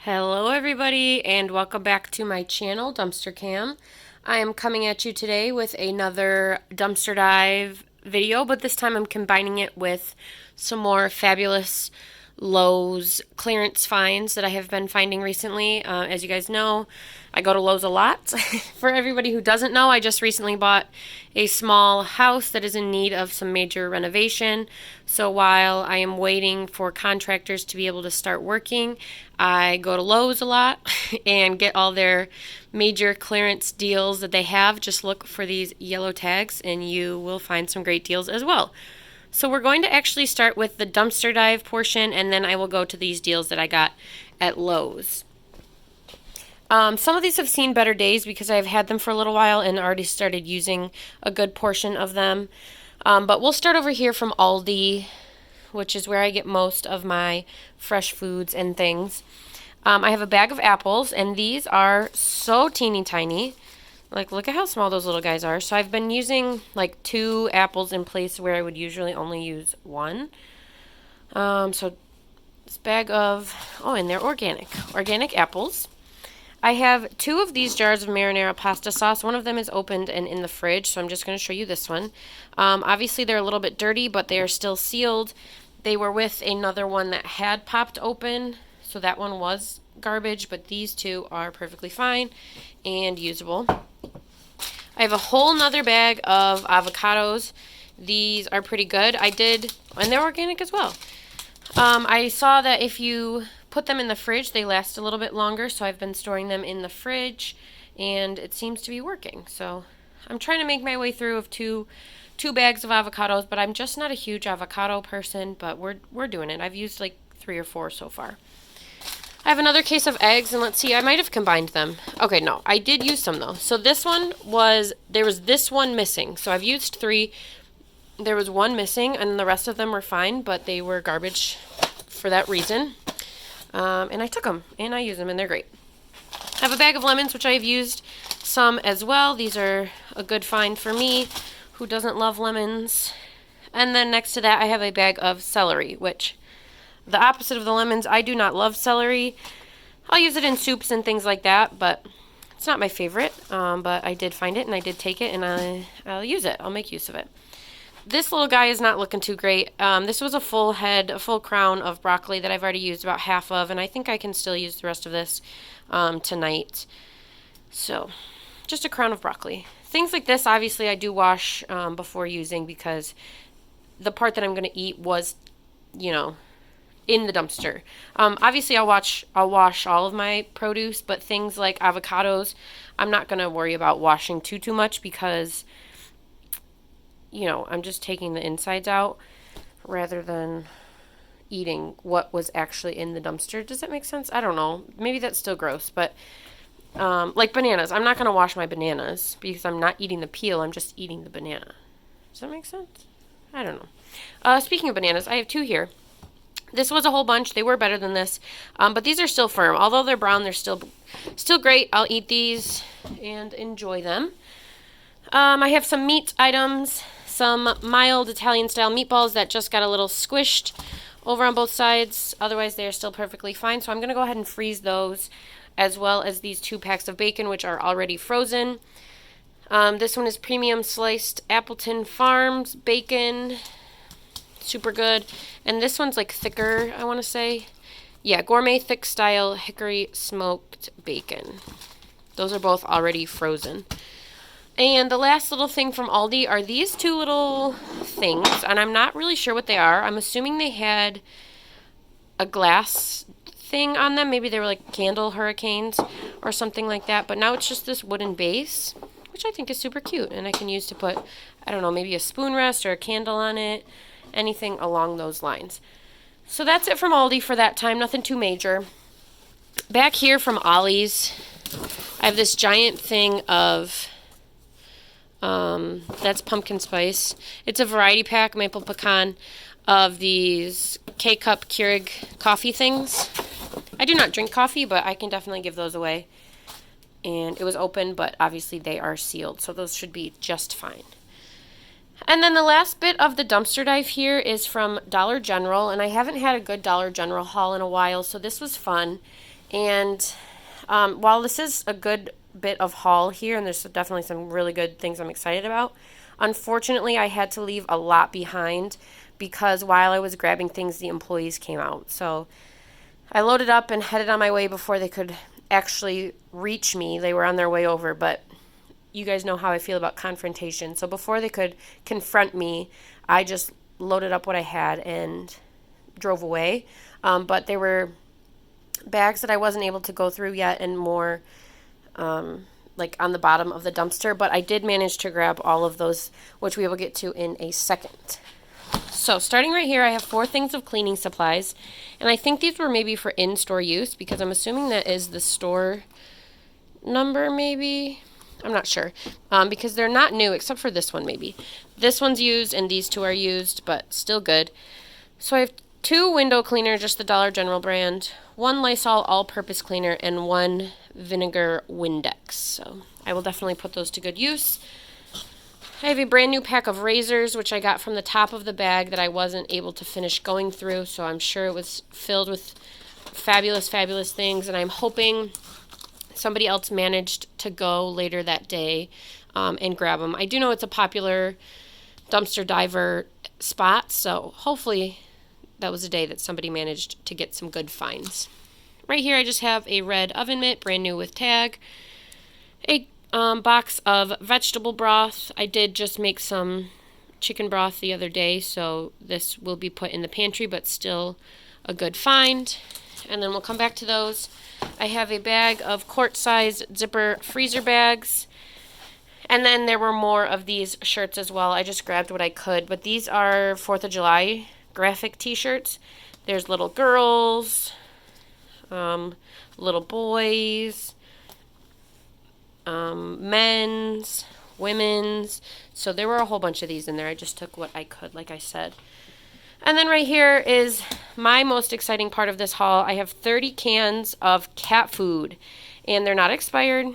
Hello everybody and welcome back to my channel, Dumpster Cam. I am coming at you today with another dumpster dive video, but this time I'm combining it with some more fabulous Lowe's clearance finds that I have been finding recently. As you guys know, I go to Lowe's a lot. For everybody who doesn't know, I just recently bought a small house that is in need of some major renovation. So while I am waiting for contractors to be able to start working, I go to Lowe's a lot and get all their major clearance deals that they have. Just look for these yellow tags and you will find some great deals as well. So we're going to actually start with the dumpster dive portion, and then I will go to these deals that I got at Lowe's. Some of these have seen better days because I've had them for a little while and already started using a good portion of them. But we'll start over here from Aldi, which is where I get most of my fresh foods and things. I have a bag of apples, and these are so teeny tiny. Like, look at how small those little guys are. So I've been using like 2 apples in place where I would usually only use 1. So this bag of, and they're organic apples. I have 2 of these jars of marinara pasta sauce. One of them is opened and in the fridge, so I'm just going to show you this one. Obviously they're a little bit dirty, but they are still sealed. They were with another one that had popped open, so that one was garbage, but these 2 are perfectly fine and usable. I have a whole nother bag of avocados. These are pretty good. And they're organic as well. I saw that if you put them in the fridge, they last a little bit longer, so I've been storing them in the fridge, and it seems to be working. So I'm trying to make my way through of two bags of avocados, but I'm just not a huge avocado person, but we're doing it. I've used like 3 or 4 so far. I have another case of eggs, and let's see, I might have combined them. Okay, no, I did use some though. So there was this one missing. So I've used 3. There was 1 missing, and the rest of them were fine, but they were garbage for that reason. And I took them, and I use them, and they're great. I have a bag of lemons, which I've used some as well. These are a good find for me, who doesn't love lemons. And then next to that, I have a bag of celery, which, the opposite of the lemons, I do not love celery. I'll use it in soups and things like that, but it's not my favorite. But I did find it, and I did take it, and I'll use it. I'll make use of it. This little guy is not looking too great. This was a full crown of broccoli that I've already used about half of, and I think I can still use the rest of this tonight. So, just a crown of broccoli. Things like this, obviously, I do wash before using because the part that I'm going to eat was, in the dumpster. Obviously, I'll wash all of my produce, but things like avocados, I'm not going to worry about washing too much because, I'm just taking the insides out rather than eating what was actually in the dumpster. Does that make sense? I don't know. Maybe that's still gross, but like bananas. I'm not going to wash my bananas because I'm not eating the peel. I'm just eating the banana. Does that make sense? I don't know. Speaking of bananas, I have 2 here. This was a whole bunch. They were better than this, but these are still firm. Although they're brown, they're still great. I'll eat these and enjoy them. I have some meat items, some mild Italian-style meatballs that just got a little squished over on both sides. Otherwise, they are still perfectly fine. So I'm going to go ahead and freeze those, as well as these 2 packs of bacon, which are already frozen. This one is premium sliced Appleton Farms bacon. Super good. And this one's like thicker, I want to say. Yeah, gourmet thick style hickory smoked bacon. Those are both already frozen. And the last little thing from Aldi are these 2 little things, and I'm not really sure what they are. I'm assuming they had a glass thing on them. Maybe they were like candle hurricanes or something like that. But now it's just this wooden base, which I think is super cute. And I can use to put, I don't know, maybe a spoon rest or a candle on it. Anything along those lines. So that's it from Aldi for that time. Nothing too major. Back here from Ollie's, I have this giant thing of, that's pumpkin spice. It's a variety pack, maple pecan, of these K-Cup Keurig coffee things. I do not drink coffee, but I can definitely give those away. And it was open, but obviously they are sealed, so those should be just fine. And then the last bit of the dumpster dive here is from Dollar General, and I haven't had a good Dollar General haul in a while, so this was fun. And while this is a good bit of haul here, and there's definitely some really good things I'm excited about, unfortunately I had to leave a lot behind because while I was grabbing things, the employees came out. So I loaded up and headed on my way before they could actually reach me. They were on their way over, but you guys know how I feel about confrontation. So before they could confront me, I just loaded up what I had and drove away. But there were bags that I wasn't able to go through yet and more like on the bottom of the dumpster. But I did manage to grab all of those, which we will get to in a second. So starting right here, I have 4 things of cleaning supplies. And I think these were maybe for in-store use because I'm assuming that is the store number maybe. I'm not sure because they're not new except for this one maybe. This one's used and these 2 are used, but still good. So I have 2 window cleaner, just the Dollar General brand, 1 Lysol all-purpose cleaner, and 1 vinegar Windex. So I will definitely put those to good use. I have a brand new pack of razors, which I got from the top of the bag that I wasn't able to finish going through, so I'm sure it was filled with fabulous, fabulous things, and I'm hoping somebody else managed to go later that day and grab them. I do know it's a popular dumpster diver spot, so hopefully that was a day that somebody managed to get some good finds. Right here I just have a red oven mitt, brand new with tag, a box of vegetable broth. I did just make some chicken broth the other day, so this will be put in the pantry, but still a good find. And then we'll come back to those. I have a bag of quart-size zipper freezer bags. And then there were more of these shirts as well. I just grabbed what I could. But these are 4th of July graphic t-shirts. There's little girls, little boys, men's, women's. So there were a whole bunch of these in there. I just took what I could, like I said. And then right here is my most exciting part of this haul. I have 30 cans of cat food, and they're not expired.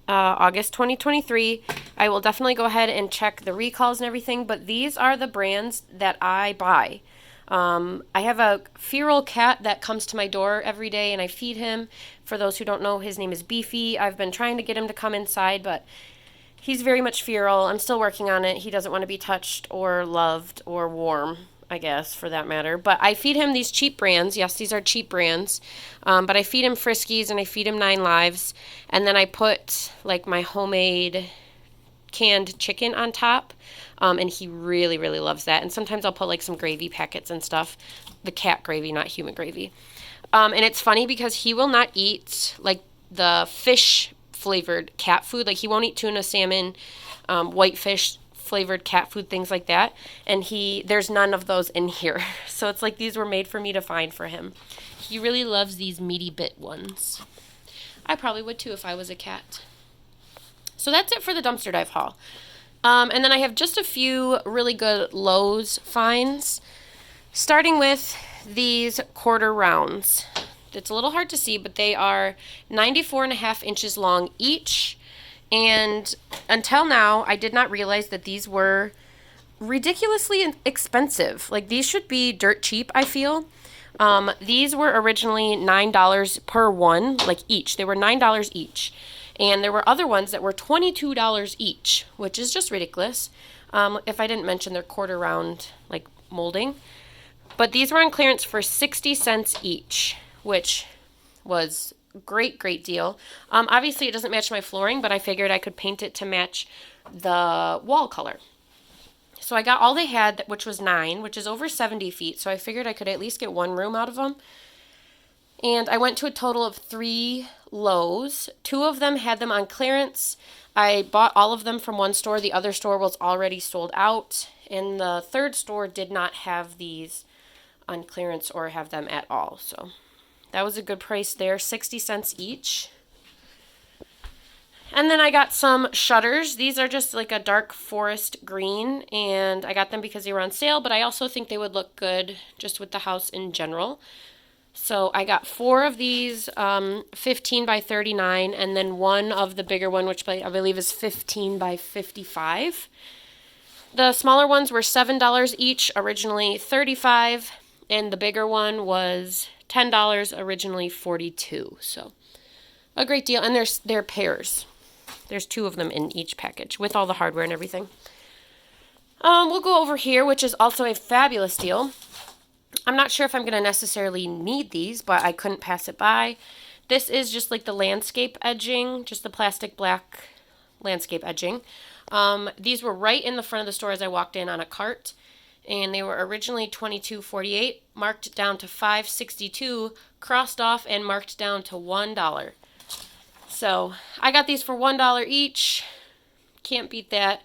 August 2023. I will definitely go ahead and check the recalls and everything, but these are the brands that I buy. I have a feral cat that comes to my door every day, and I feed him. For those who don't know, his name is Beefy. I've been trying to get him to come inside, but he's very much feral. I'm still working on it. He doesn't want to be touched or loved or warm, I guess, for that matter. But I feed him these cheap brands. Yes, these are cheap brands. But I feed him Friskies and I feed him 9 Lives. And then I put, like, my homemade canned chicken on top. And he really, really loves that. And sometimes I'll put, like, some gravy packets and stuff. The cat gravy, not human gravy. And it's funny because he will not eat, like, the fish flavored cat food. Like, he won't eat tuna, salmon, whitefish flavored cat food, things like that. And there's none of those in here. So it's like these were made for me to find for him. He really loves these meaty bit ones. I probably would too if I was a cat. So that's it for the dumpster dive haul. And then I have just a few really good Lowe's finds. Starting with these quarter rounds. It's a little hard to see, but they are 94.5 inches long each. And until now, I did not realize that these were ridiculously expensive. Like, these should be dirt cheap, I feel. These were originally $9 per one, like each. They were $9 each. And there were other ones that were $22 each, which is just ridiculous. If I didn't mention their quarter round, like, molding. But these were on clearance for 60 cents each, which was great deal. Obviously it doesn't match my flooring, but I figured I could paint it to match the wall color. So I got all they had, which was 9, which is over 70 feet. So I figured I could at least get one room out of them. And I went to a total of 3 Lowe's. 2 of them had them on clearance. I bought all of them from one store. The other store was already sold out. And the third store did not have these on clearance or have them at all. So that was a good price there, 60 cents each. And then I got some shutters. These are just like a dark forest green, and I got them because they were on sale, but I also think they would look good just with the house in general. So I got 4 of these 15 by 39, and then one of the bigger one, which I believe is 15 by 55. The smaller ones were $7 each, originally $35, and the bigger one was $10, originally $42. So a great deal, and they're pairs. There's 2 of them in each package with all the hardware and everything. We'll go over here, which is also a fabulous deal. I'm not sure if I'm going to necessarily need these, but I couldn't pass it by. This is just like the landscape edging, just the plastic black landscape edging. These were right in the front of the store as I walked in on a cart, and they were originally $22.48, marked down to $5.62, crossed off and marked down to $1. So I got these for $1 each. Can't beat that.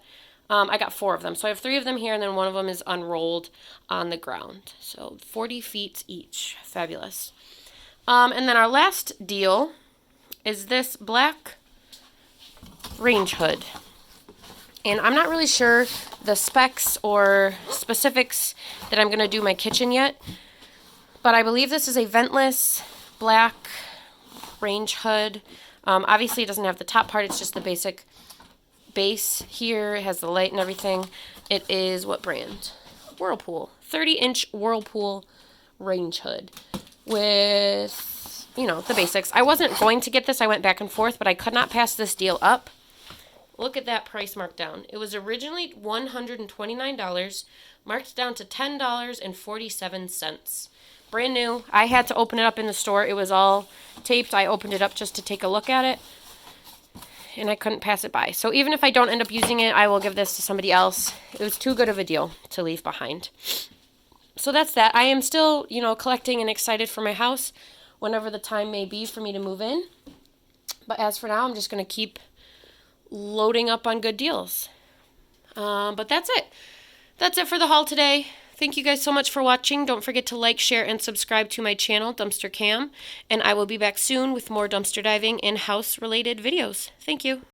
I got 4 of them. So I have 3 of them here, and then one of them is unrolled on the ground. So 40 feet each. Fabulous. And then our last deal is this black range hood. And I'm not really sure the specs or specifics that I'm going to do my kitchen yet, but I believe this is a ventless black range hood. Obviously, it doesn't have the top part. It's just the basic base here. It has the light and everything. It is what brand? Whirlpool. 30-inch Whirlpool range hood with, the basics. I wasn't going to get this. I went back and forth, but I could not pass this deal up. Look at that price marked down. It was originally $129, marked down to $10.47. Brand new. I had to open it up in the store. It was all taped. I opened it up just to take a look at it, and I couldn't pass it by. So even if I don't end up using it, I will give this to somebody else. It was too good of a deal to leave behind. So that's that. I am still, collecting and excited for my house whenever the time may be for me to move in. But as for now, I'm just going to keep loading up on good deals. But that's it. That's it for the haul today. Thank you guys so much for watching. Don't forget to like, share, and subscribe to my channel, Dumpster Cam. And I will be back soon with more dumpster diving and house-related videos. Thank you.